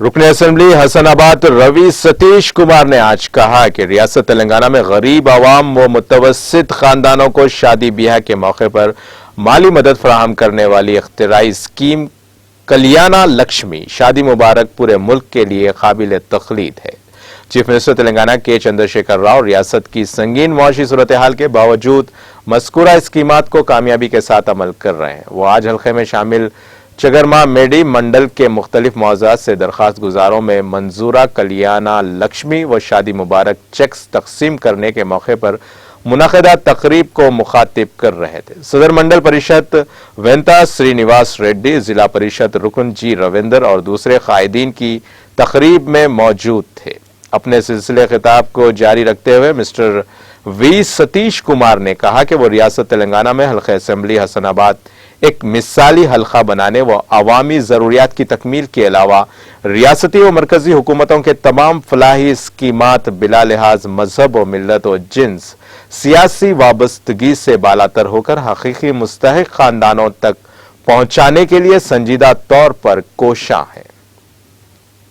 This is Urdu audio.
رکن اسمبلی حسن آباد روی ستیش کمار نے آج کہا کہ ریاست تلنگانہ میں غریب عوام و متوسط خاندانوں کو شادی بیاہ کے موقع پر مالی مدد فراہم کرنے والی اختراعی اسکیم کلیانہ لکشمی شادی مبارک پورے ملک کے لیے قابل تقلید ہے۔ چیف منسٹر تلنگانہ کے چندرشیکھر راؤ ریاست کی سنگین معاشی صورتحال کے باوجود مذکورہ اسکیمات کو کامیابی کے ساتھ عمل کر رہے ہیں۔ وہ آج حلقے میں شامل چگرما میڈی منڈل کے مختلف موضوعات سے درخواست گزاروں میں منظورہ کلیانہ لکشمی و شادی مبارک چیکس تقسیم کرنے کے موقع پر منعقدہ تقریب کو مخاطب کر رہے تھے۔ صدر منڈل پریشد وینتا سری نواس ریڈی، ضلع پریشد رکن جی رویندر اور دوسرے قائدین کی تقریب میں موجود تھے۔ اپنے سلسلے خطاب کو جاری رکھتے ہوئے مسٹر وی ستیش کمار نے کہا کہ وہ ریاست تلنگانہ میں حلقہ اسمبلی حسن آباد ایک مثالی حلقہ بنانے و عوامی ضروریات کی تکمیل کے علاوہ ریاستی و مرکزی حکومتوں کے تمام فلاحی اسکیمات بلا لحاظ مذہب و ملت و جنس سیاسی وابستگی سے بالاتر ہو کر حقیقی مستحق خاندانوں تک پہنچانے کے لیے سنجیدہ طور پر کوشاں ہے۔